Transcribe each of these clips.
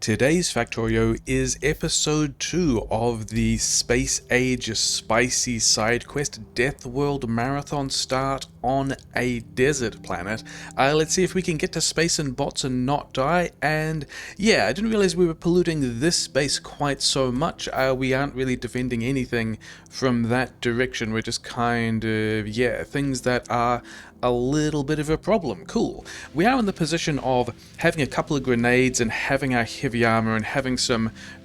Today's Factorio is episode 2 of the Space Age Spicy Side Quest Deathworld Marathon start on a desert planet. Let's see if we can get to space and bots and not die. And yeah, I didn't realize we were polluting this space quite so much. We aren't really defending anything from that direction. We're just kind of, things that are a little bit of a problem. Cool. We are in the position of having a couple of grenades and having our heavy armor and having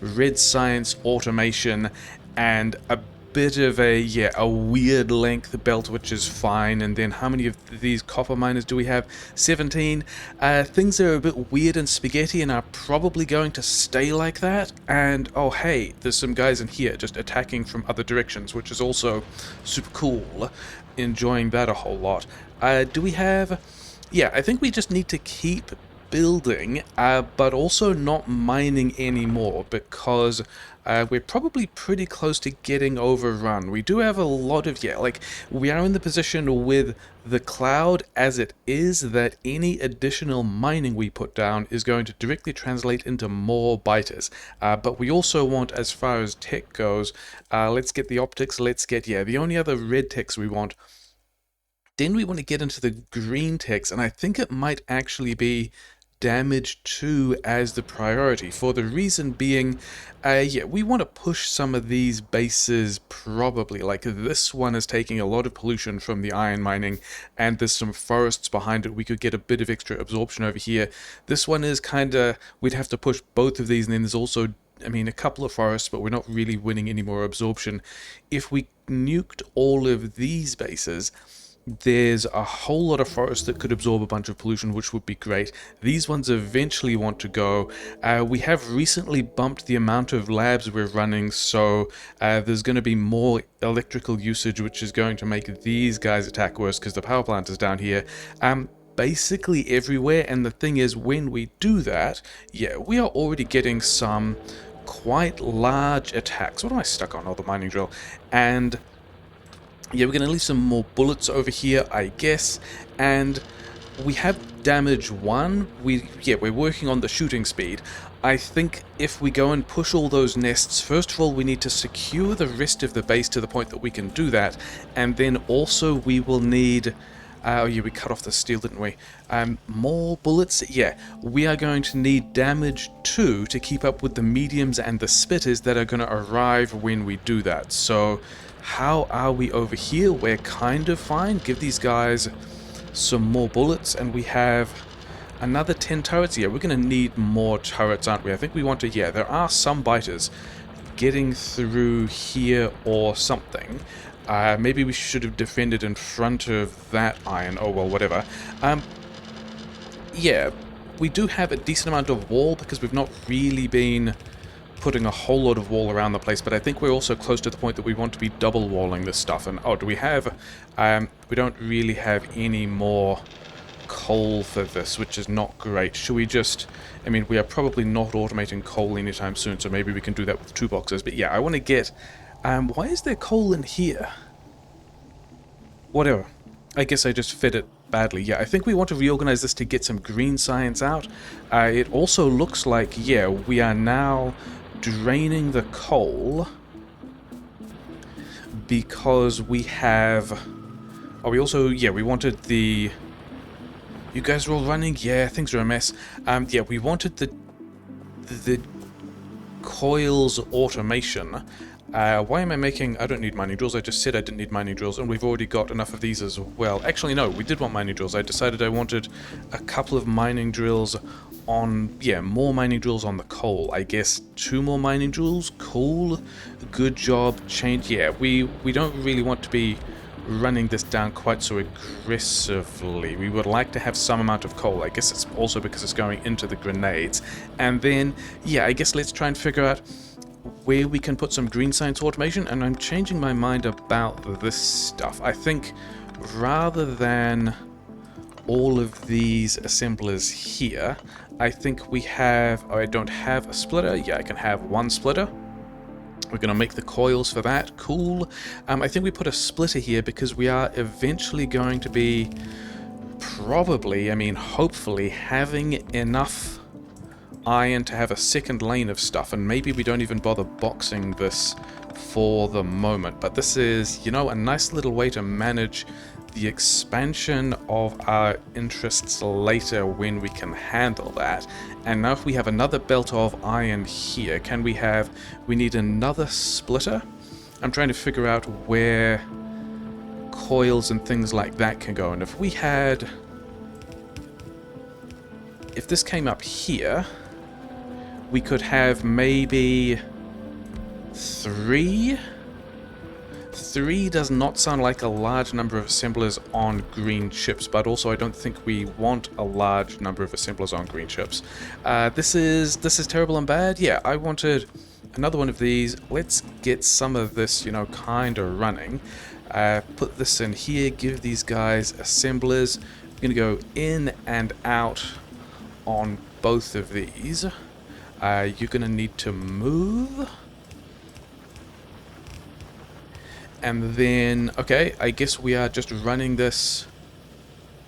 red science automation and a bit of a weird length belt, which is fine. And then how many of these copper miners do we have? 17. Things are a bit weird and spaghetti and are probably going to stay like that. And oh hey, there's some guys in here just attacking from other directions, which is also super cool. Enjoying that a whole lot. Do we have... Yeah, I think we just need to keep building, but also not mining anymore, because we're probably pretty close to getting overrun. We do have a lot of... we are in the position with the cloud as it is that any additional mining we put down is going to directly translate into more biters. But we also want, as far as tech goes, let's get the optics, let's get, the only other red techs we want. Then we want to get into the green techs, and I think it might actually be damage 2 as the priority, for the reason being, we want to push some of these bases probably. Like this one is taking a lot of pollution from the iron mining, and there's some forests behind it. We could get a bit of extra absorption over here. This one is we'd have to push both of these, and then there's also, a couple of forests, but we're not really winning any more absorption. If we nuked all of these bases, there's a whole lot of forest that could absorb a bunch of pollution, which would be great. These ones eventually want to go. We have recently bumped the amount of labs we're running, so there's going to be more electrical usage, which is going to make these guys attack worse because the power plant is down here. Basically everywhere, and the thing is, when we do that, we are already getting some quite large attacks. What am I stuck on? Oh, the mining drill. And we're going to leave some more bullets over here, I guess, and we have damage 1. We're working on the shooting speed. I think if we go and push all those nests, first of all, we need to secure the rest of the base to the point that we can do that, and then also we will need... we cut off the steel, didn't we? More bullets? We are going to need damage 2 to keep up with the mediums and the spitters that are going to arrive when we do that. So... how are we over here? We're kind of fine. Give these guys some more bullets, and we have another 10 turrets. We're going to need more turrets, aren't we? I think we want to... there are some biters getting through here or something. Maybe we should have defended in front of that iron. Oh, well, whatever. We do have a decent amount of wall because we've not really been putting a whole lot of wall around the place, but I think we're also close to the point that we want to be double walling this stuff. And oh, do we have... we don't really have any more coal for this, which is not great. Should we just... we are probably not automating coal anytime soon, so maybe we can do that with 2 boxes. But I want to get... why is there coal in here? Whatever. I guess I just fed it badly. I think we want to reorganize this to get some green science out. It also looks like, we are now draining the coal because we have... oh, we also... we wanted the... you guys are all running? Things are a mess. We wanted the coils automation. Why am I making... I don't need mining drills. I just said I didn't need mining drills, and we've already got enough of these as well. Actually, no, we did want mining drills. I decided I wanted a couple of mining drills on... more mining drills on the coal. I guess 2 more mining drills? Cool. Good job. Change... we don't really want to be running this down quite so aggressively. We would like to have some amount of coal. I guess it's also because it's going into the grenades. And then, I guess let's try and figure out where we can put some green science automation, and I'm changing my mind about this stuff. I think rather than all of these assemblers here, I think we have... oh, I don't have a splitter. I can have 1 splitter. We're going to make the coils for that. Cool. I think we put a splitter here because we are eventually going to be probably, hopefully, having enough iron to have a second lane of stuff, and maybe we don't even bother boxing this for the moment. But this is, you know, a nice little way to manage the expansion of our interests later when we can handle that. And now if we have another belt of iron here, can we have... we need another splitter? I'm trying to figure out where coils and things like that can go. And if we had... if this came up here, we could have maybe 3? 3 does not sound like a large number of assemblers on green ships, but also I don't think we want a large number of assemblers on green ships. This is terrible and bad. Yeah, I wanted another one of these. Let's get some of this, you know, kind of running. Put this in here, give these guys assemblers. We're going to go in and out on both of these. You're going to need to move. And then, okay, I guess we are just running this.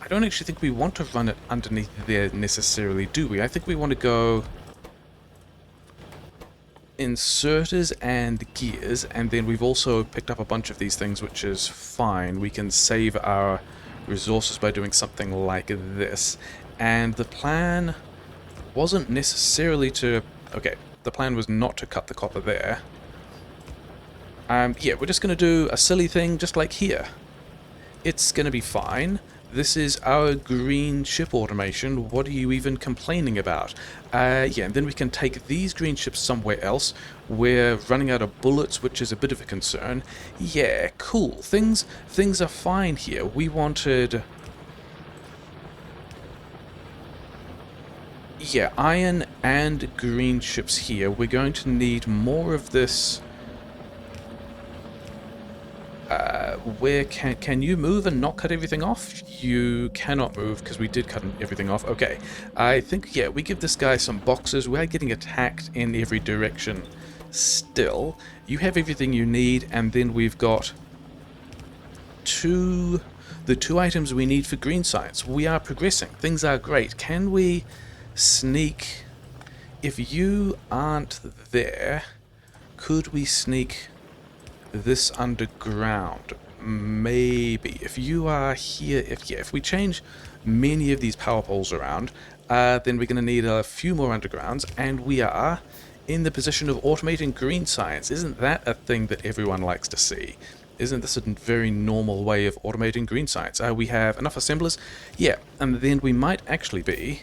I don't actually think we want to run it underneath there necessarily, do we? I think we want to go inserters and gears, and then we've also picked up a bunch of these things, which is fine. We can save our resources by doing something like this. And the plan wasn't necessarily to... okay, the plan was not to cut the copper there. Yeah, we're just going to do a silly thing just like here. It's going to be fine. This is our green ship automation. What are you even complaining about? Yeah, and then we can take these green ships somewhere else. We're running out of bullets, which is a bit of a concern. Yeah, cool. Things are fine here. We wanted... yeah, iron and green ships here. We're going to need more of this... where can you move and not cut everything off? You cannot move because we did cut everything off. Okay, I think, yeah, we give this guy some boxes. We're getting attacked in every direction still. You have everything you need, and then we've got the two items we need for green science. We are progressing. Things are great. Can we sneak... if you aren't there, could we sneak this underground? Maybe. If you are here, if we change many of these power poles around, then we're going to need a few more undergrounds, and we are in the position of automating green science. Isn't that a thing that everyone likes to see? Isn't this a very normal way of automating green science? We have enough assemblers? Yeah, and then we might actually be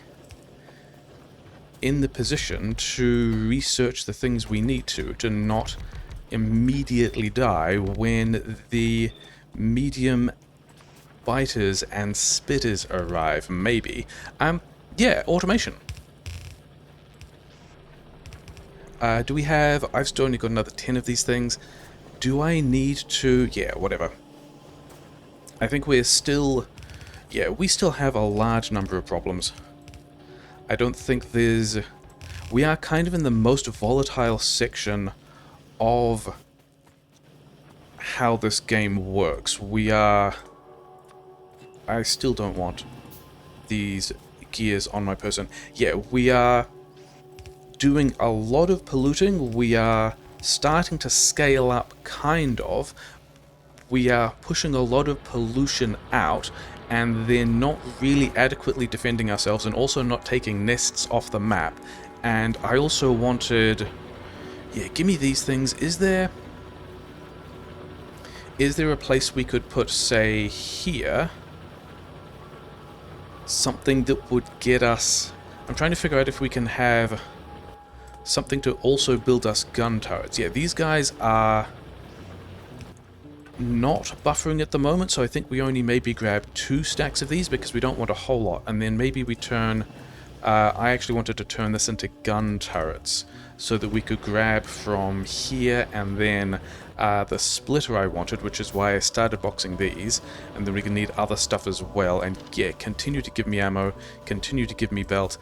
in the position to research the things we need to not immediately die when the medium biters and spitters arrive, maybe. Yeah, automation. Do we have... I've still only got another 10 of these things. Do I need to... yeah, whatever. I think we're still... yeah, we still have a large number of problems. I don't think there's... we are kind of in the most volatile section of how this game works. We are... I still don't want these gears on my person. Yeah, we are doing a lot of polluting. We are starting to scale up, kind of. We are pushing a lot of pollution out, and they're not really adequately defending ourselves, and also not taking nests off the map. And I also wanted... yeah, give me these things. Is there a place we could put, say, here, something that would get us... I'm trying to figure out if we can have something to also build us gun turrets. Yeah, these guys are not buffering at the moment, so I think we only maybe grab 2 stacks of these because we don't want a whole lot. And then maybe we turn... I actually wanted to turn this into gun turrets so that we could grab from here, and then the splitter I wanted, which is why I started boxing these, and then we can need other stuff as well. And yeah, continue to give me ammo, continue to give me belt,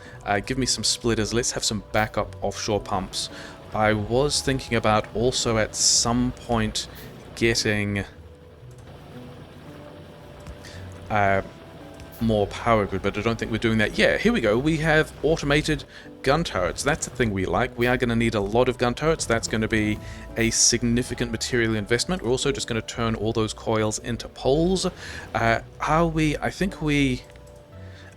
give me some splitters. Let's have some backup offshore pumps. I was thinking about also at some point getting more power grid, but I don't think we're doing that. Yeah, here we go. We have automated gun turrets. That's the thing we like. We are going to need a lot of gun turrets. That's going to be a significant material investment. We're also just going to turn all those coils into poles. I think we...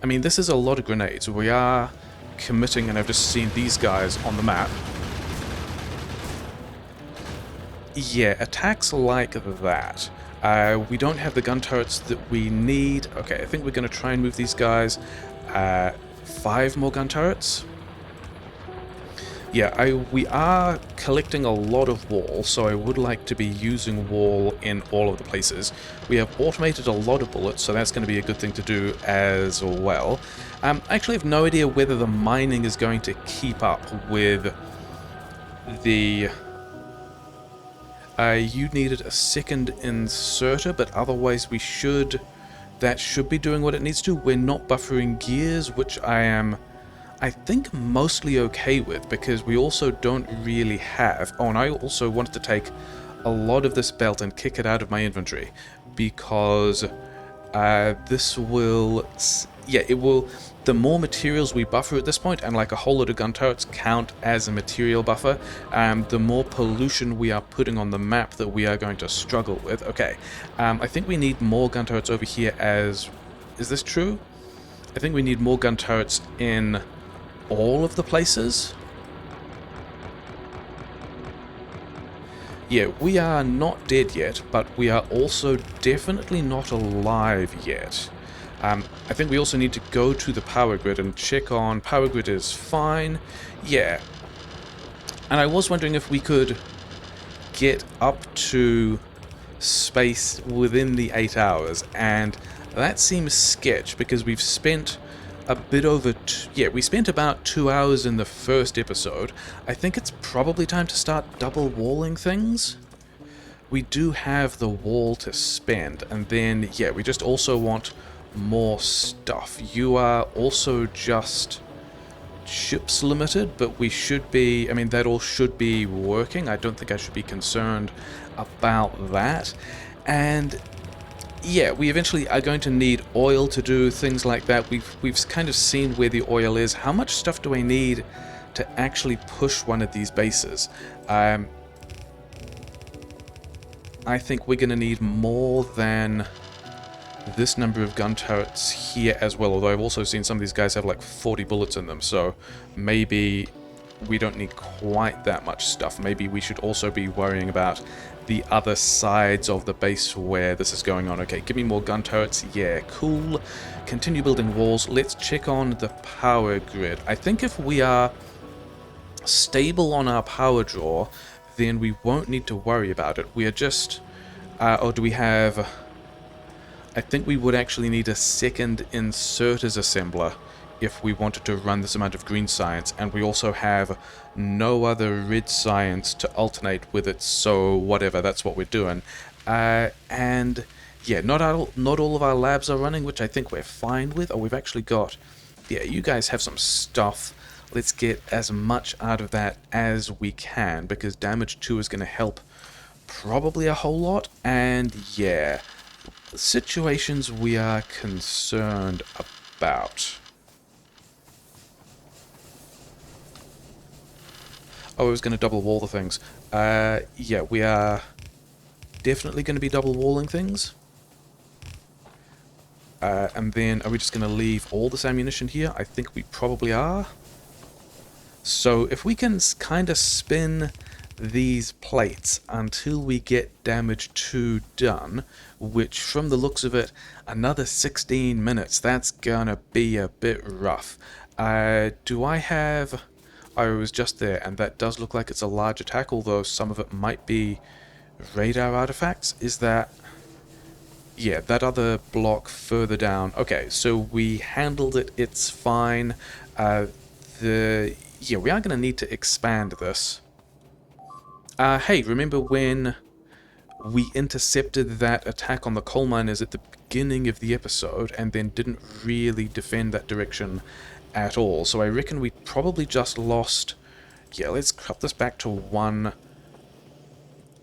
I mean, this is a lot of grenades. We are committing, and I've just seen these guys on the map. Yeah, attacks like that. We don't have the gun turrets that we need. Okay, I think we're going to try and move these guys. 5 more gun turrets. Yeah, we are collecting a lot of wall, so I would like to be using wall in all of the places. We have automated a lot of bullets, so that's going to be a good thing to do as well. I actually have no idea whether the mining is going to keep up with the... you needed a second inserter, but otherwise we should... That should be doing what it needs to. We're not buffering gears, which I think mostly okay with, because we also don't really have... Oh, and I also wanted to take a lot of this belt and kick it out of my inventory, because this will... Yeah, it will... The more materials we buffer at this point, and like a whole lot of gun turrets count as a material buffer, the more pollution we are putting on the map that we are going to struggle with. Okay, I think we need more gun turrets over here as... Is this true? I think we need more gun turrets in all of the places. Yeah, we are not dead yet, but we are also definitely not alive yet. I think we also need to go to the power grid and check on... Power grid is fine. Yeah. And I was wondering if we could get up to space within the 8 hours, and that seems sketch, because we've spent a bit over... we spent about 2 hours in the first episode. I think it's probably time to start double walling things. We do have the wall to spend, and then, yeah, we just also want more stuff. You are also just ships limited, but we should be... I mean, that all should be working. I don't think I should be concerned about that. And... yeah, we eventually are going to need oil to do things like that. We've kind of seen where the oil is. How much stuff do I need to actually push one of these bases? I think we're going to need more than this number of gun turrets here as well, although I've also seen some of these guys have like 40 bullets in them, so maybe we don't need quite that much stuff. Maybe we should also be worrying about the other sides of the base where this is going on. Okay, give me more gun turrets. Yeah, cool. Continue building walls. Let's check on the power grid. I think if we are stable on our power draw, then we won't need to worry about it. We are just... or do we have... I think we would actually need a second inserters assembler if we wanted to run this amount of green science, and we also have no other red science to alternate with it, so whatever, that's what we're doing. And yeah, not all of our labs are running, which I think we're fine with. Oh, we've actually got... yeah, you guys have some stuff. Let's get as much out of that as we can, because damage 2 is going to help probably a whole lot. And yeah, situations we are concerned about. Oh, I was going to double wall the things. Yeah, we are definitely going to be double walling things. And then, are we just going to leave all this ammunition here? I think we probably are. So, if we can kind of spin these plates until we get damage 2 done, which from the looks of it, another 16 minutes, that's gonna be a bit rough. Do I have... I was just there, and that does look like it's a large attack, although some of it might be radar artifacts. Is that... yeah, that other block further down. Okay, so we handled it, it's fine. Yeah, we are going to need to expand this. Hey, remember when we intercepted that attack on the coal miners at the beginning of the episode and then didn't really defend that direction at all? So I reckon we probably just lost... yeah, let's cut this back to 1.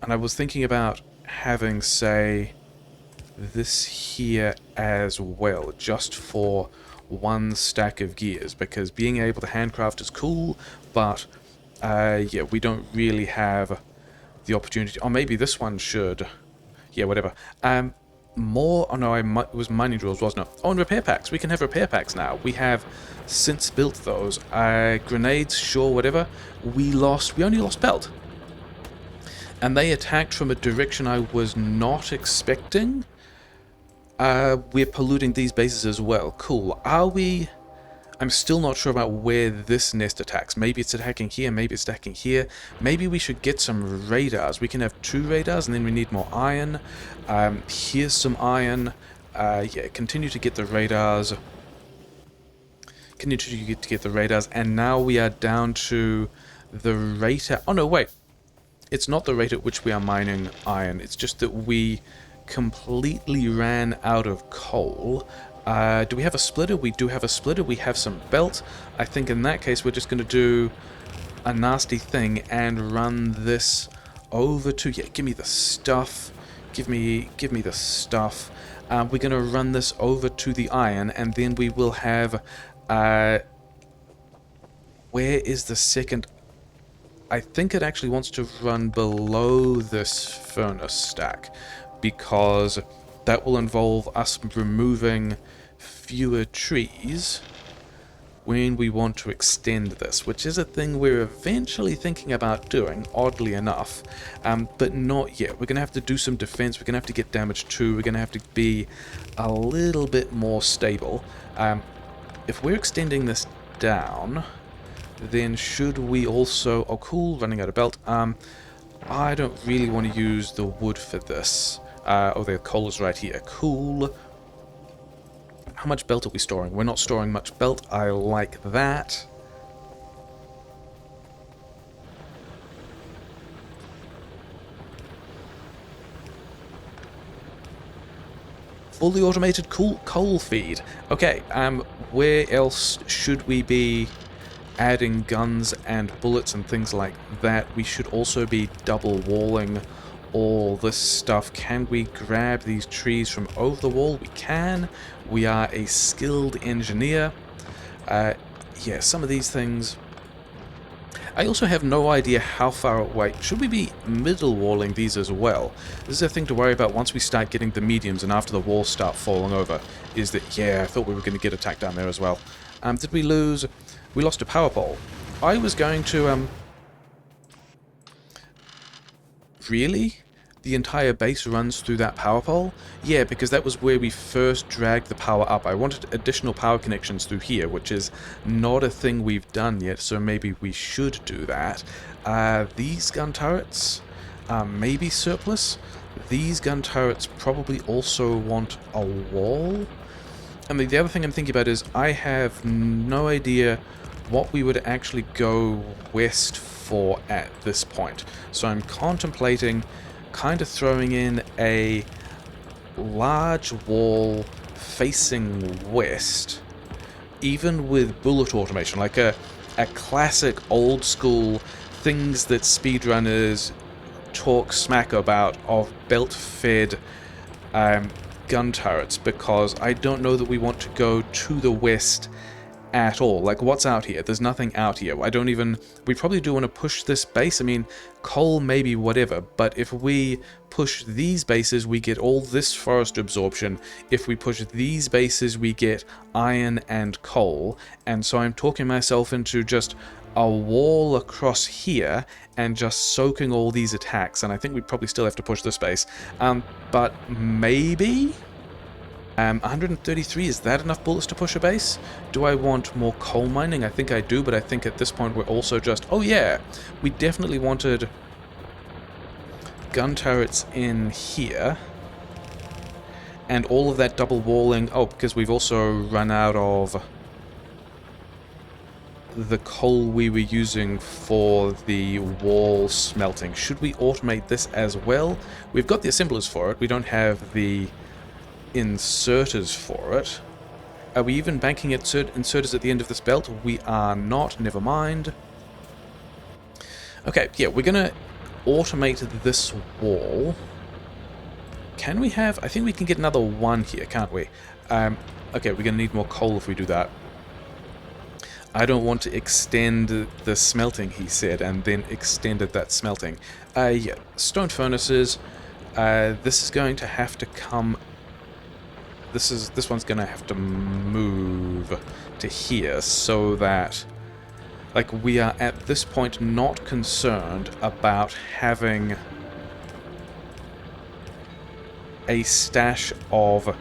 And I was thinking about having, say, this here as well, just for one stack of gears, because being able to handcraft is cool, but yeah, we don't really have the opportunity. Or maybe this one should. Yeah, whatever. More. Oh no, it was mining drills, wasn't it? Oh, and repair packs. We can have repair packs now. We have since built those. Grenades, sure, whatever. We only lost belt. And they attacked from a direction I was not expecting. We're polluting these bases as well. Cool. Are we... I'm still not sure about where this nest attacks. Maybe it's attacking here, maybe it's attacking here. Maybe we should get some radars. We can have 2 radars, and then we need more iron. Here's some iron. Yeah, continue to get the radars. Continue to get the radars, and now we are down to the rate at... Oh no, wait. It's not the rate at which we are mining iron. It's just that we completely ran out of coal. Do we have a splitter? We do have a splitter. We have some belt. I think in that case we're just going to do a nasty thing and run this over to... Yeah, give me the stuff. Give me the stuff. We're going to run this over to the iron, and then we will have... where is the second... I think it actually wants to run below this furnace stack, because that will involve us removing fewer trees when we want to extend this, which is a thing we're eventually thinking about doing, oddly enough, but not yet. We're going to have to do some defense, we're going to have to get damage too, we're going to have to be a little bit more stable. If we're extending this down, then should we also... Oh, cool, running out of belt. I don't really want to use the wood for this. Oh, the coal is right here. Cool. How much belt are we storing? We're not storing much belt. I like that. Fully automated coal feed. Okay, where else should we be adding guns and bullets and things like that? We should also be double walling all this stuff. Can we grab these trees from over the wall? We can. We are a skilled engineer. Yeah, some of these things... I also have no idea how far away... Should we be middle walling these as well? This is a thing to worry about once we start getting the mediums and after the walls start falling over. Is that, yeah, I thought we were going to get attacked down there as well. Did we lose... We lost a power pole. I was going to, Really? The entire base runs through that power pole? Yeah, because that was where we first dragged the power up. I wanted additional power connections through here, which is not a thing we've done yet, so maybe we should do that. These gun turrets, maybe surplus. These gun turrets probably also want a wall. And the other thing I'm thinking about is I have no idea what we would actually go west for at this point. So I'm contemplating kind of throwing in a large wall facing west, even with bullet automation, like a classic old school things that speedrunners talk smack about of belt-fed gun turrets, because I don't know that we want to go to the west at all. Like, what's out here? There's nothing out here. We probably do want to push this base. I mean, coal maybe, whatever, but if we push these bases, we get all this forest absorption. If we push these bases, we get iron and coal, and so I'm talking myself into just a wall across here and just soaking all these attacks, and I think we probably still have to push this base. But maybe... 133, is that enough bullets to push a base? Do I want more coal mining? I think I do, but I think at this point we're also just... Oh yeah, we definitely wanted gun turrets in here. And all of that double walling... Oh, because we've also run out of the coal we were using for the wall smelting. Should we automate this as well? We've got the assemblers for it. We don't have the inserters for it. Are we even banking inserters at the end of this belt? We are not, never mind. Okay, yeah, we're gonna automate this wall. Can we have... I think we can get another one here, can't we? Okay, we're going to need more coal if we do that. I don't want to extend the smelting, he said, and then extended that smelting. Yeah, stone furnaces. This is going to have to come... This one's going to have to move to here so that... Like, we are at this point not concerned about having a stash of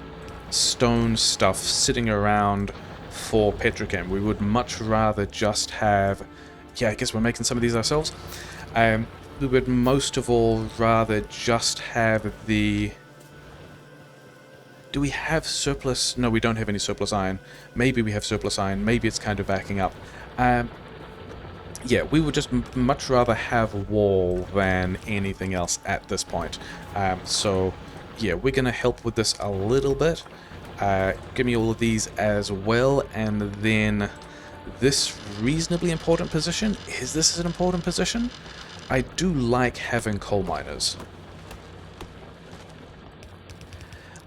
stone stuff sitting around for petrochem. We would much rather just have... Yeah, I guess we're making some of these ourselves. We would most of all rather just have the... Do we have surplus? No, we don't have any surplus iron. Maybe we have surplus iron. Maybe it's kind of backing up. Yeah, we would just much rather have wall than anything else at this point. So, yeah, we're going to help with this a little bit. Give me all of these as well, and then this reasonably important position. Is this an important position? I do like having coal miners.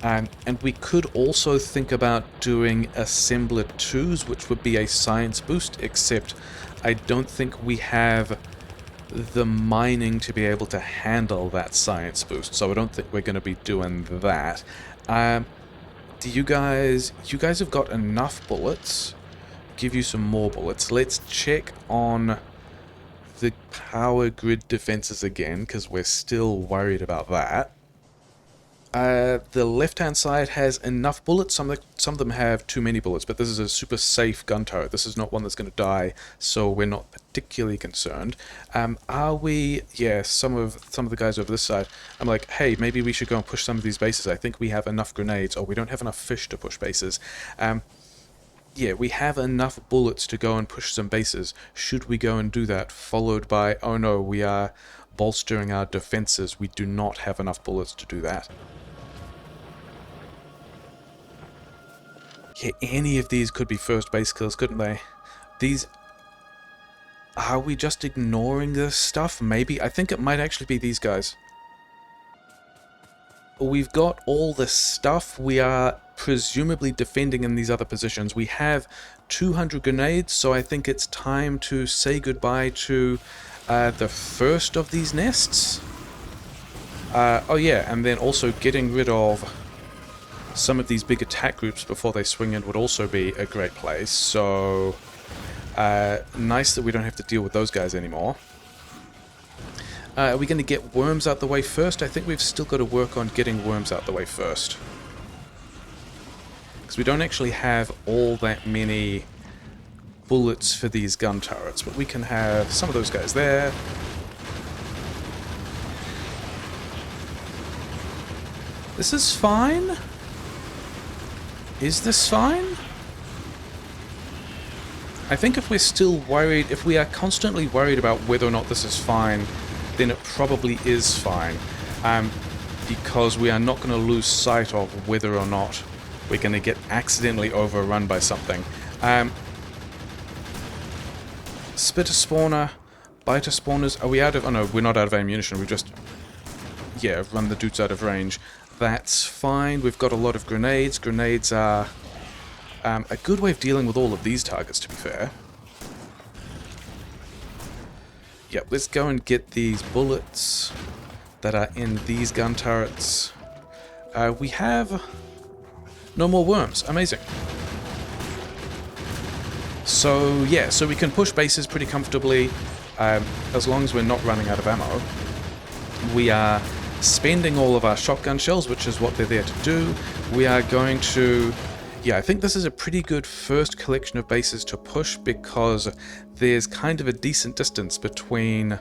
And we could also think about doing assembler 2s, which would be a science boost, except I don't think we have the mining to be able to handle that science boost, so I don't think we're going to be doing that. Do you guys have got enough bullets? Give you some more bullets. Let's check on the power grid defenses again, because we're still worried about that. The left-hand side has enough bullets. Some of them have too many bullets, but this is a super safe gun turret. This is not one that's going to die, so we're not particularly concerned. Are we? Yeah, some of the guys over this side. I'm like, hey, maybe we should go and push some of these bases. I think we have enough grenades, or we don't have enough fish to push bases. Yeah, we have enough bullets to go and push some bases. Should we go and do that? Followed by, oh no, we are bolstering our defenses. We do not have enough bullets to do that. Yeah, any of these could be first base kills, couldn't they? These... Are we just ignoring this stuff? Maybe. I think it might actually be these guys. We've got all this stuff. We are presumably defending in these other positions. We have 200 grenades, so I think it's time to say goodbye to the first of these nests. Oh yeah, and then also getting rid of some of these big attack groups before they swing in would also be a great place. So, nice that we don't have to deal with those guys anymore. Are we going to get worms out the way first? I think we've still got to work on getting worms out the way first. Because we don't actually have all that many bullets for these gun turrets, but we can have some of those guys there. This is fine? Is this fine? I think if we're still worried, if we are constantly worried about whether or not this is fine, then it probably is fine. Because we are not going to lose sight of whether or not we're going to get accidentally overrun by something. Spitter spawner, biter spawners, are we out of... Oh no, we're not out of ammunition, we just... Yeah, run the dudes out of range. That's fine. We've got a lot of grenades. Grenades are a good way of dealing with all of these targets, to be fair. Yep, let's go and get these bullets that are in these gun turrets. We have no more worms. Amazing. So, yeah, so we can push bases pretty comfortably as long as we're not running out of ammo. We are spending all of our shotgun shells, which is what they're there to do. We are going to... Yeah, I think this is a pretty good first collection of bases to push because there's kind of a decent distance between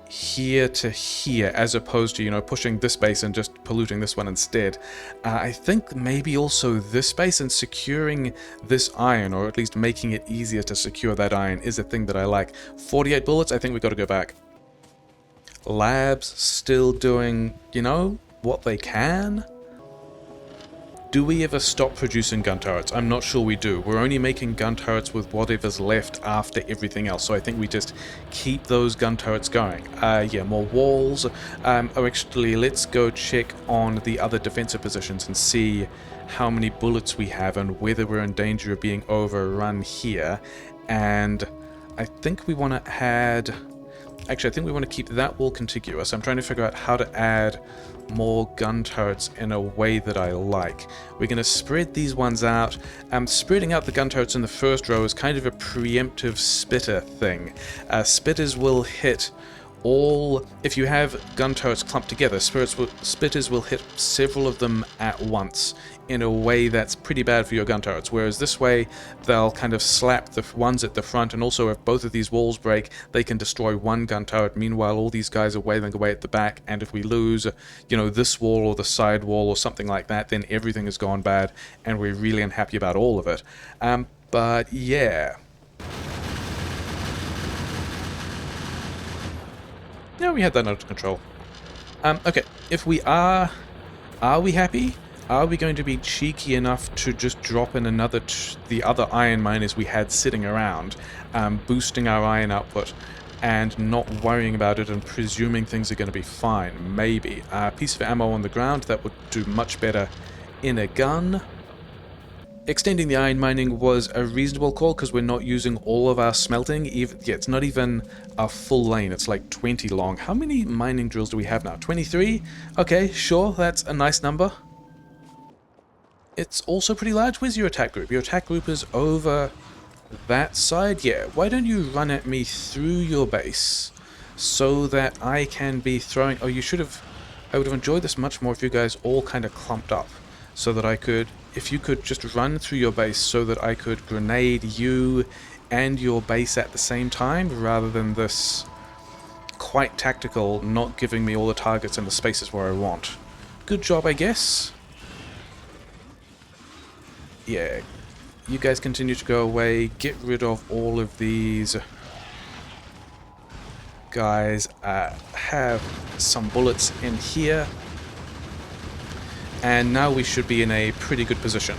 here to here as opposed to, you know, pushing this base and just polluting this one instead. I think maybe also this base and securing this iron, or at least making it easier to secure that iron, is a thing that I like. 48 bullets, I think we've got to go back. Labs still doing, you know, what they can. Do we ever stop producing gun turrets? I'm not sure we do. We're only making gun turrets with whatever's left after everything else, so I think we just keep those gun turrets going. Yeah, more walls. Oh, actually, let's go check on the other defensive positions and see how many bullets we have and whether we're in danger of being overrun here. And I think we want to add... Actually, I think we want to keep that wall contiguous. I'm trying to figure out how to add more gun turrets in a way that I like. We're going to spread these ones out. Spreading out the gun turrets in the first row is kind of a preemptive spitter thing. Spitters will hit all... If you have gun turrets clumped together, spitters will hit several of them at once in a way that's pretty bad for your gun turrets, whereas this way they'll kind of slap the ones at the front, and also if both of these walls break, they can destroy one gun turret. Meanwhile, all these guys are wailing away at the back, and if we lose, you know, this wall or the side wall or something like that, then everything has gone bad, and we're really unhappy about all of it. But yeah. Yeah, we had that under control. Okay, if we are we happy? Are we going to be cheeky enough to just drop in the other iron miners we had sitting around, boosting our iron output, and not worrying about it and presuming things are going to be fine? Maybe. A piece of ammo on the ground, that would do much better in a gun. Extending the iron mining was a reasonable call because we're not using all of our smelting. Yeah, it's not even a full lane, it's like 20 long. How many mining drills do we have now? 23? Okay, sure, that's a nice number. It's also pretty large. Where's your attack group? Your attack group is over that side? Yeah, why don't you run at me through your base so that I can be throwing... Oh, you should have... I would have enjoyed this much more if you guys all kind of clumped up so that I could... If you could just run through your base so that I could grenade you and your base at the same time, rather than this quite tactical, not giving me all the targets and the spaces where I want. Good job, I guess. Yeah, you guys continue to go away, get rid of all of these guys, have some bullets in here, and now we should be in a pretty good position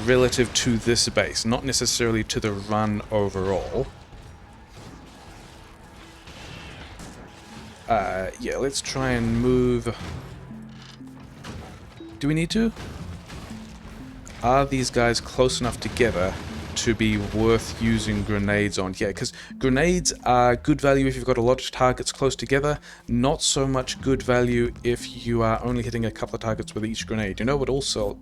relative to this base, not necessarily to the run overall. Yeah, let's try and move. Do we need to? Are these guys close enough together to be worth using grenades on? Yeah, because grenades are good value if you've got a lot of targets close together, not so much good value if you are only hitting a couple of targets with each grenade. You know what also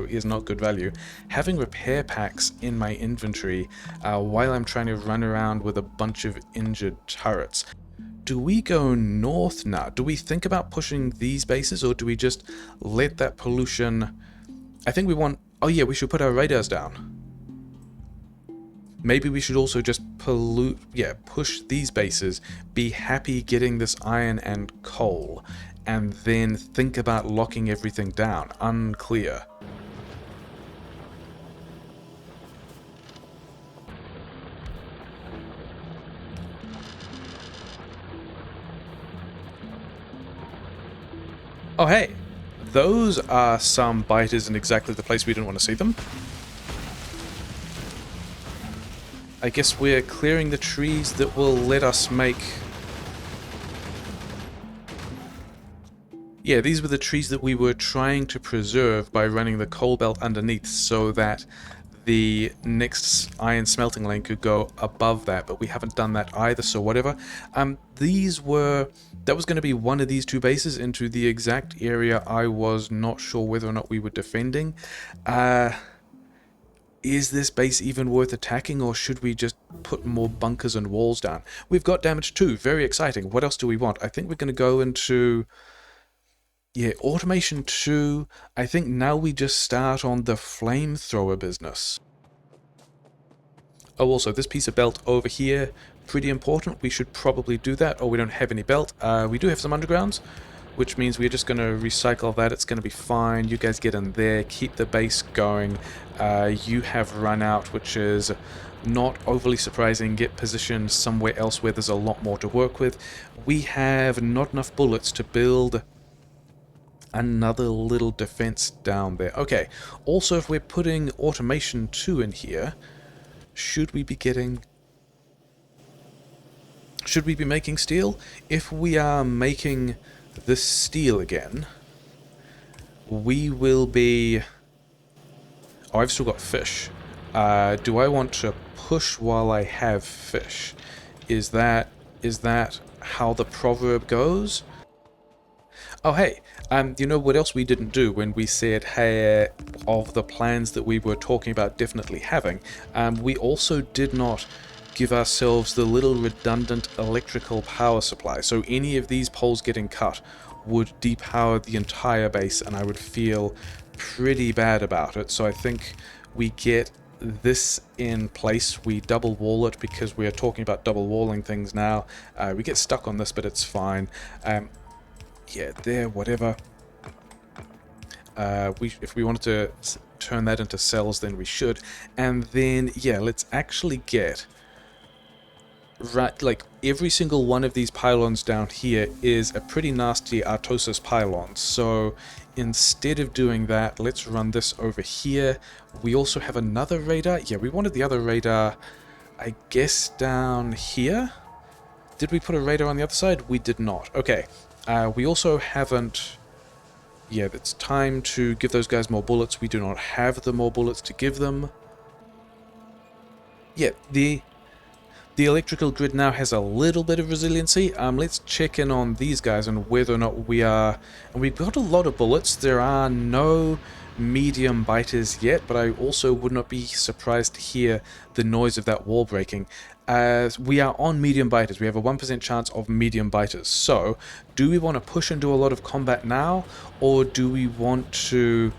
is not good value? Having repair packs in my inventory while I'm trying to run around with a bunch of injured turrets. Do we go north now? Do we think about pushing these bases, or do we just let that pollution... I think we want... Oh yeah, we should put our radars down. Maybe we should also just push these bases, be happy getting this iron and coal, and then think about locking everything down. Unclear. Oh hey! Those are some biters in exactly the place we didn't want to see them. I guess we're clearing the trees that will let us make... Yeah, these were the trees that we were trying to preserve by running the coal belt underneath so that the next iron smelting lane could go above that, but we haven't done that either, so whatever. That was going to be one of these two bases into the exact area I was not sure whether or not we were defending. Is this base even worth attacking, or should we just put more bunkers and walls down? We've got damage too, very exciting. What else do we want? I think we're going to go into... Yeah, automation 2. I think now we just start on the flamethrower business. Oh, also, this piece of belt over here, pretty important. We should probably do that. Oh, we don't have any belt. We do have some undergrounds, which means we're just going to recycle that. It's going to be fine. You guys get in there, keep the base going. You have run out, which is not overly surprising. Get positioned somewhere else where there's a lot more to work with. We have not enough bullets to build Another little defense down there. Okay, also if we're putting automation 2 in here, should we be getting... Should we be making steel? If we are making the steel again, we will be... Oh, I've still got fish. Do I want to push while I have fish? Is that how the proverb goes? Oh, hey, you know what else we didn't do when we said, hey, of the plans that we were talking about definitely having, we also did not give ourselves the little redundant electrical power supply. So any of these poles getting cut would depower the entire base, and I would feel pretty bad about it. So I think we get this in place. We double wall it because we are talking about double walling things now. We get stuck on this, but it's fine. Yeah, there, whatever. If we wanted to turn that into cells, then we should. And then, yeah, let's actually get... Right, like, every single one of these pylons down here is a pretty nasty Artosis pylon. So, instead of doing that, let's run this over here. We also have another radar. Yeah, we wanted the other radar, I guess, down here? Did we put a radar on the other side? We did not. Okay. We also haven't... Yeah, it's time to give those guys more bullets. We do not have the more bullets to give them. Yeah, the electrical grid now has a little bit of resiliency. Let's check in on these guys and whether or not we are... And we've got a lot of bullets. There are no medium biters yet, but I also would not be surprised to hear the noise of that wall breaking. We are on medium biters. We have a 1% chance of medium biters. So, do we want to push and do a lot of combat now, or do we want to...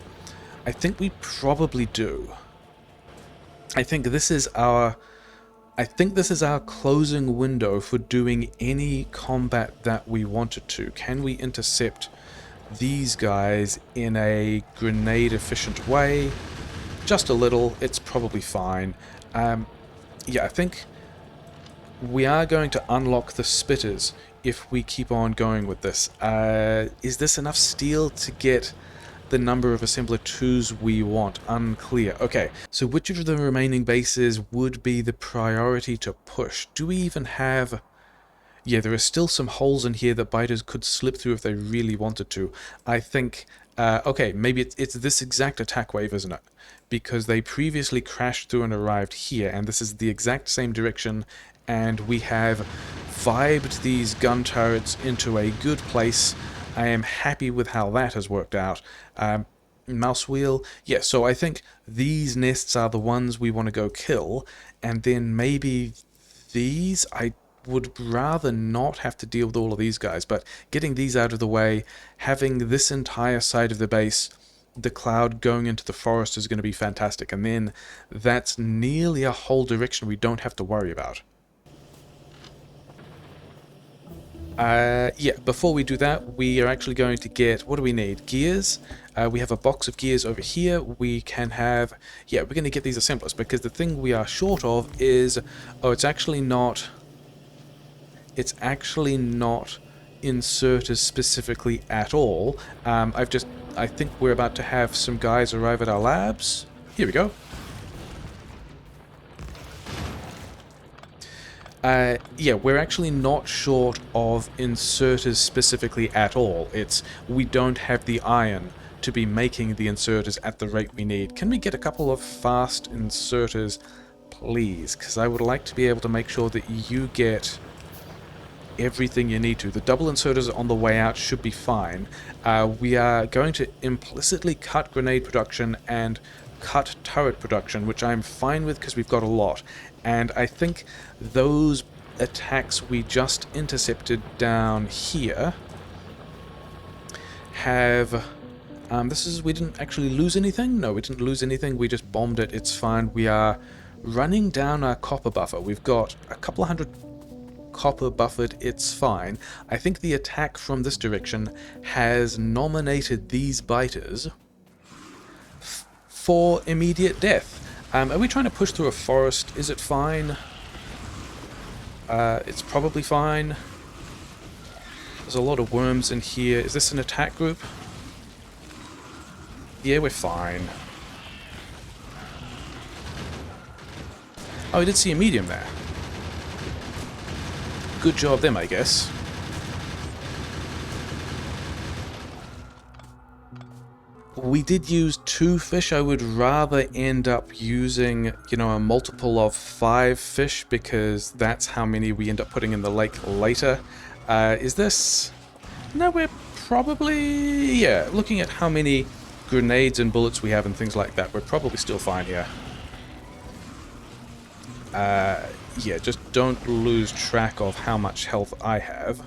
I think we probably do. I think this is our closing window for doing any combat that we wanted to. Can we intercept these guys in a grenade-efficient way? Just a little. It's probably fine. Yeah, I think we are going to unlock the spitters if we keep on going with this. Is this enough steel to get the number of assembler 2s we want? Unclear. Okay, so which of the remaining bases would be the priority to push? Do we even have... Yeah, there are still some holes in here that biters could slip through if they really wanted to. I think... okay, maybe it's this exact attack wave, isn't it? Because they previously crashed through and arrived here, and this is the exact same direction, and we have vibed these gun turrets into a good place. I am happy with how that has worked out. Mouse wheel. Yeah, so I think these nests are the ones we want to go kill, and then maybe these... I would rather not have to deal with all of these guys, but getting these out of the way, having this entire side of the base, the cloud going into the forest, is going to be fantastic, and then that's nearly a whole direction we don't have to worry about. Yeah, before we do that, we are actually going to get... What do we need? Gears. We have a box of gears over here. We can have... Yeah, we're going to get these assemblers, because the thing we are short of is... Oh, it's actually not... It's actually not inserters specifically at all. I think we're about to have some guys arrive at our labs. Here we go. Yeah, we're actually not short of inserters specifically at all. It's... we don't have the iron to be making the inserters at the rate we need. Can we get a couple of fast inserters, please? Because I would like to be able to make sure that you get everything you need to. The double inserters on the way out should be fine. We are going to implicitly cut grenade production and cut turret production, which I'm fine with because we've got a lot. And I think those attacks we just intercepted down here have... we didn't actually lose anything? No, we didn't lose anything. We just bombed it. It's fine. We are running down our copper buffer. We've got a couple of hundred copper buffered. It's fine. I think the attack from this direction has nominated these biters for immediate death. Are we trying to push through a forest? Is it fine? It's probably fine. There's a lot of worms in here. Is this an attack group? Yeah, we're fine. Oh, I did see a medium there. Good job them, I guess. We did use 2 fish. I would rather end up using, you know, a multiple of 5 fish because that's how many we end up putting in the lake later. Is this... No, we're probably... Yeah, looking at how many grenades and bullets we have and things like that, we're probably still fine here. Yeah, just don't lose track of how much health I have.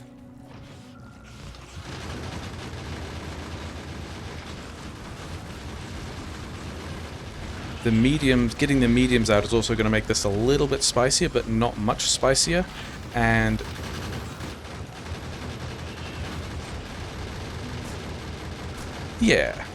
The mediums, getting the mediums out is also going to make this a little bit spicier, but not much spicier. And yeah.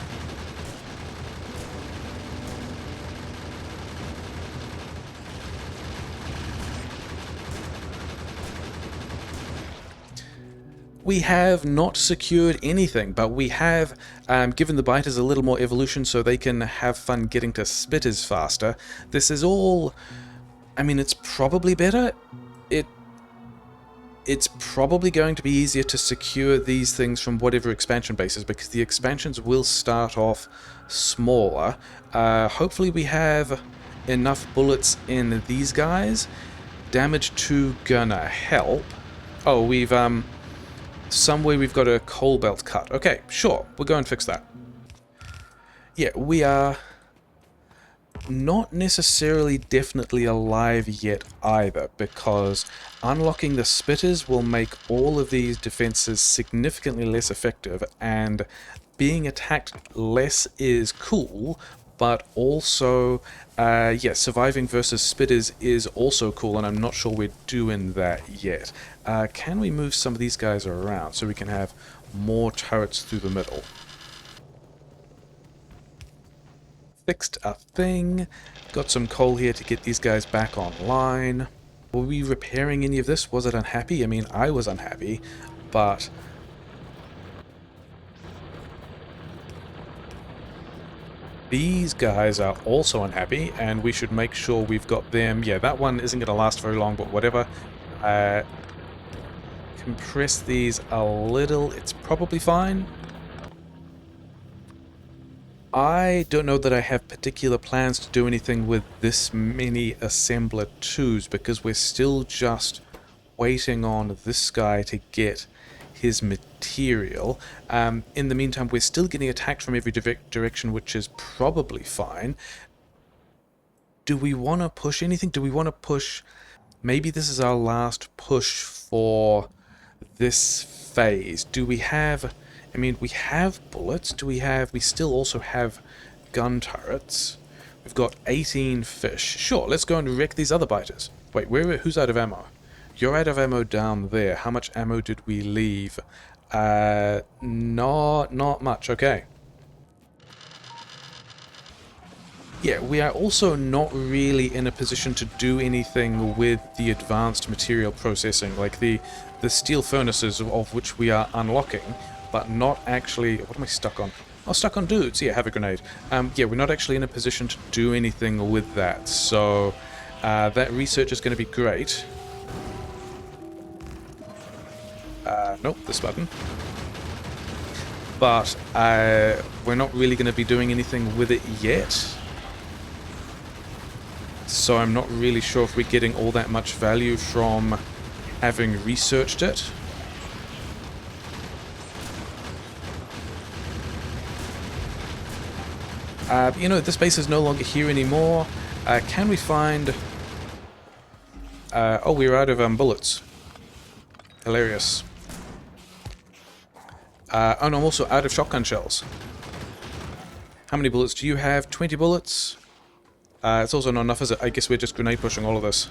We have not secured anything, but we have given the biters a little more evolution so they can have fun getting to spitters faster. This is all... I mean, it's probably better. It's probably going to be easier to secure these things from whatever expansion bases, because the expansions will start off smaller. Hopefully we have enough bullets in these guys. Damage 2 gonna help. Oh, we've... somewhere we've got a coal belt cut. Okay, sure, we'll go and fix that. Yeah, we are not necessarily definitely alive yet either, because unlocking the spitters will make all of these defenses significantly less effective, and being attacked less is cool, but also, yeah, surviving versus spitters is also cool, and I'm not sure we're doing that yet. Can we move some of these guys around so we can have more turrets through the middle? Fixed a thing. Got some coal here to get these guys back online. Were we repairing any of this? Was it unhappy? I mean, I was unhappy, but... these guys are also unhappy, and we should make sure we've got them... Yeah, that one isn't going to last very long, but whatever. Compress these a little. It's probably fine. I don't know that I have particular plans to do anything with this many assembler 2s, because we're still just waiting on this guy to get his material. In the meantime, we're still getting attacked from every direction, which is probably fine. Do we want to push anything? Do we want to push... Maybe this is our last push for this phase. Do we have... I mean, we have bullets. Do we have... We still also have gun turrets. We've got 18 fish. Sure, let's go and wreck these other biters. Wait, who's out of ammo? You're out of ammo down there. How much ammo did we leave? Not much. Okay. Yeah, we are also not really in a position to do anything with the advanced material processing, like the steel furnaces of which we are unlocking, but not actually... What am I stuck on? Oh, stuck on dudes. Yeah, have a grenade. Yeah, we're not actually in a position to do anything with that, so that research is going to be great. Nope, this button. But we're not really going to be doing anything with it yet. So I'm not really sure if we're getting all that much value from having researched it. You know, this base is no longer here anymore. Can we find... oh, we're out of bullets. Hilarious. Oh, no, I'm also out of shotgun shells. How many bullets do you have? 20 bullets? It's also not enough, is it? I guess we're just grenade pushing all of this.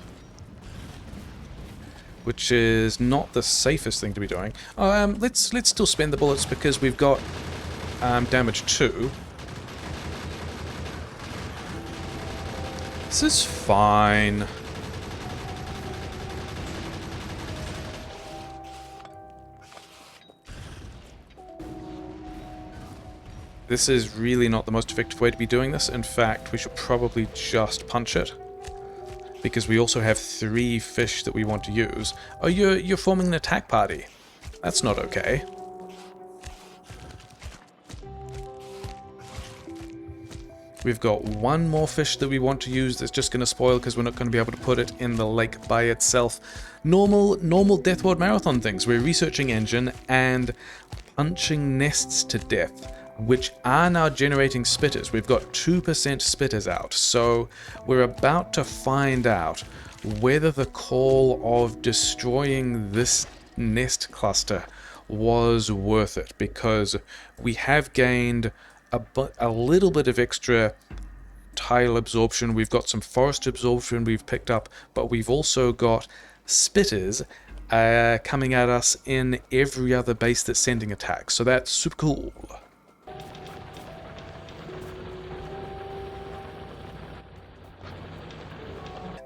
Which is not the safest thing to be doing. Oh, let's still spend the bullets because we've got damage 2. This is fine. This is really not the most effective way to be doing this. In fact, we should probably just punch it, because we also have 3 fish that we want to use. Oh, you're forming an attack party. That's not okay. We've got 1 more fish that we want to use that's just going to spoil because we're not going to be able to put it in the lake by itself. Normal Deathworld Marathon things. We're researching engine and punching nests to death, which are now generating spitters. We've got 2% spitters out, so we're about to find out whether the call of destroying this nest cluster was worth it, because we have gained a little bit of extra tile absorption. We've got some forest absorption we've picked up, but we've also got spitters coming at us in every other base that's sending attacks, so that's super cool.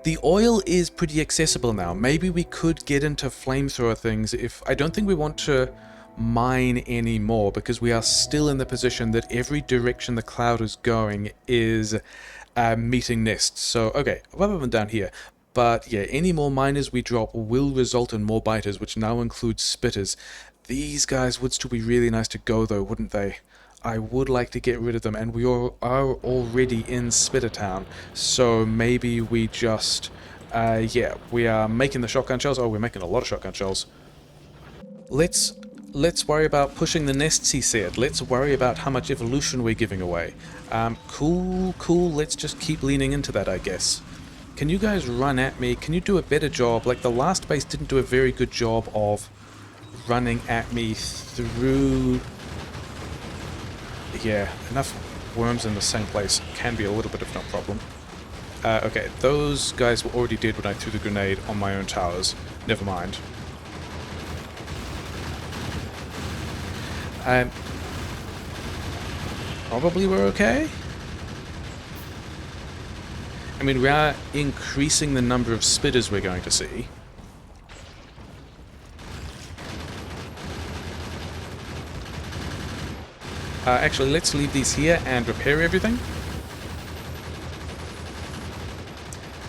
The oil is pretty accessible now. Maybe we could get into flamethrower things if... I don't think we want to mine anymore, because we are still in the position that every direction the cloud is going is meeting nests. So, okay, rather than down here. But yeah, any more miners we drop will result in more biters, which now includes spitters. These guys would still be really nice to go though, wouldn't they? I would like to get rid of them, and we are already in Spitter Town, so maybe we just... yeah, we are making the shotgun shells. Oh, we're making a lot of shotgun shells. Let's worry about pushing the nests, he said. Let's worry about how much evolution we're giving away. Cool. Let's just keep leaning into that, I guess. Can you guys run at me? Can you do a better job? Like, the last base didn't do a very good job of running at me through... Yeah, enough worms in the same place can be a little bit of no problem. Okay, those guys were already dead when I threw the grenade on my own towers. Never mind. Probably we're okay. I mean, we are increasing the number of spitters we're going to see. Actually, let's leave these here and repair everything.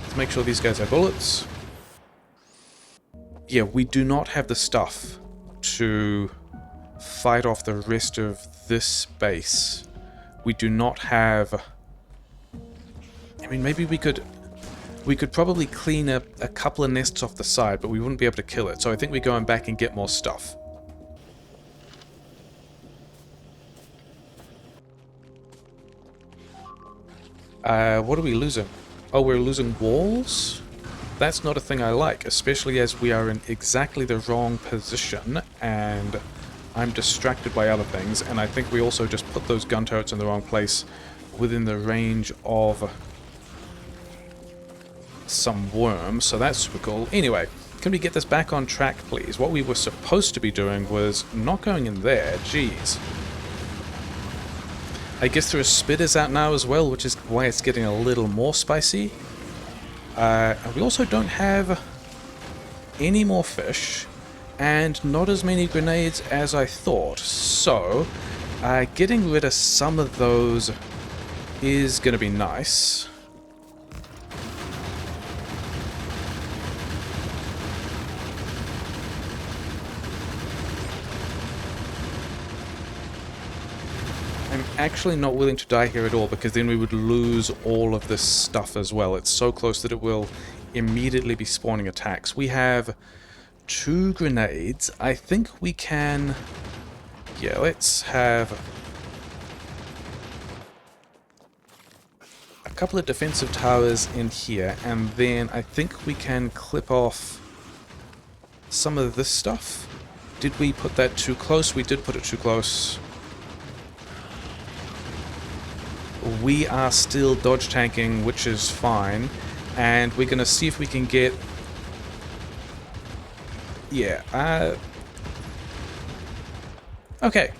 Let's make sure these guys have bullets. Yeah, we do not have the stuff to fight off the rest of this base. We do not have... I mean, maybe we could probably clean up a couple of nests off the side, but we wouldn't be able to kill it. So I think we're going back and get more stuff. What are we losing? Oh, we're losing walls? That's not a thing I like, especially as we are in exactly the wrong position, and I'm distracted by other things, and I think we also just put those gun turrets in the wrong place within the range of some worms, so that's super cool. Anyway, can we get this back on track, please? What we were supposed to be doing was not going in there. Jeez. I guess there are spitters out now as well, which is why it's getting a little more spicy. And we also don't have any more fish, and not as many grenades as I thought. So, getting rid of some of those is going to be nice. I'm actually not willing to die here at all, because then we would lose all of this stuff as well. It's so close that it will immediately be spawning attacks. We have 2 grenades. I think we can... Yeah, let's have a couple of defensive towers in here, and then I think we can clip off some of this stuff. Did we put that too close? We did put it too close. We are still dodge tanking, which is fine, and we're going to see if we can get... Yeah, okay.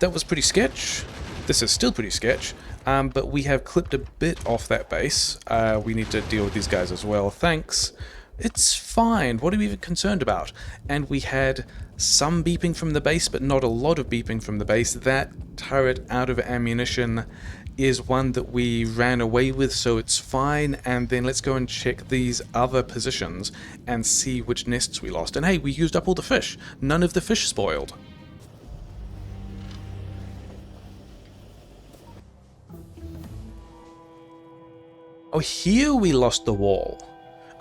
That was pretty sketch. This is still pretty sketch, but we have clipped a bit off that base. We need to deal with these guys as well. Thanks. It's fine. What are we even concerned about? And we had some beeping from the base, but not a lot of beeping from the base. That turret out of ammunition is one that we ran away with, so it's fine. And then let's go and check these other positions and see which nests we lost. And hey, we used up all the fish. None of the fish spoiled. Oh, here we lost the wall.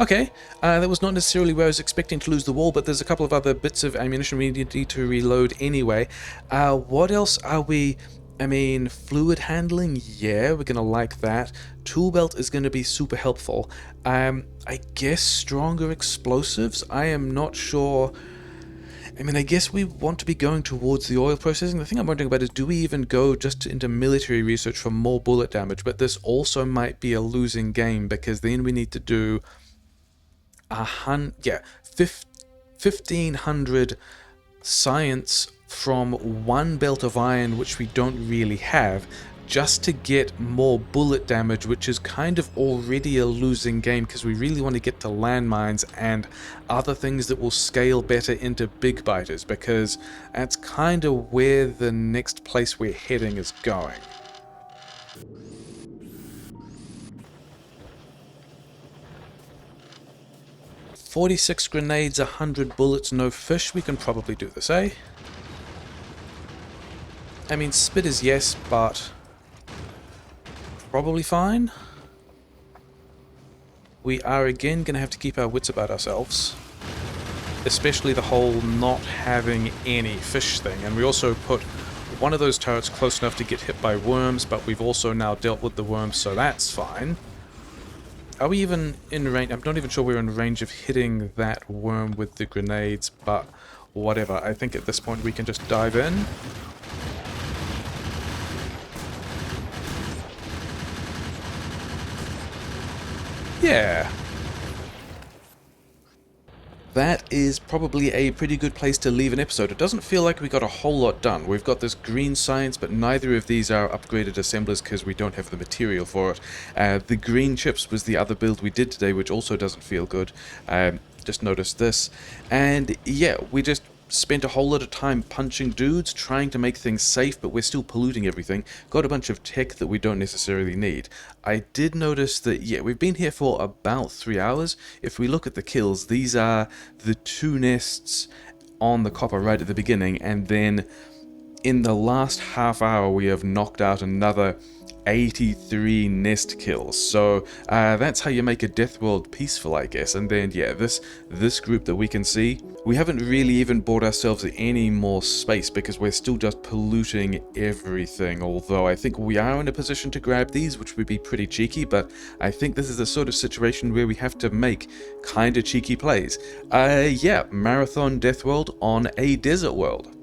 Okay, that was not necessarily where I was expecting to lose the wall, but there's a couple of other bits of ammunition we need to reload anyway. What else are we... I mean, fluid handling, yeah, we're going to like that. Tool belt is going to be super helpful. I guess stronger explosives? I am not sure... I mean, I guess we want to be going towards the oil processing. The thing I'm wondering about is, do we even go just into military research for more bullet damage? But this also might be a losing game, because then we need to do 1,500 science from one belt of iron, which we don't really have, just to get more bullet damage, which is kind of already a losing game, because we really want to get to landmines and other things that will scale better into big biters, because that's kind of where the next place we're heading is going. "46 grenades, 100 bullets, no fish." We can probably do this, eh? I mean, spit is yes, but probably fine. We are again going to have to keep our wits about ourselves, especially the whole not having any fish thing. And we also put one of those turrets close enough to get hit by worms, but we've also now dealt with the worms, so that's fine. Are we even in range? I'm not even sure we're in range of hitting that worm with the grenades, but whatever. I think at this point we can just dive in. Yeah. That is probably a pretty good place to leave an episode. It doesn't feel like we got a whole lot done. We've got this green science, but neither of these are upgraded assemblers because we don't have the material for it. The green chips was the other build we did today, which also doesn't feel good. Just noticed this. And yeah, we just spent a whole lot of time punching dudes, trying to make things safe, but we're still polluting everything. Got a bunch of tech that we don't necessarily need. I did notice that, yeah, we've been here for about 3 hours. If we look at the kills, these are the 2 nests on the copper right at the beginning, and then in the last half hour we have knocked out another 83 nest kills. So that's how you make a Deathworld peaceful, I guess. And then yeah, this group that we can see, we haven't really even bought ourselves any more space because we're still just polluting everything. Although I think we are in a position to grab these, which would be pretty cheeky, but I think this is the sort of situation where we have to make kind of cheeky plays. Yeah, Marathon Deathworld on a desert world.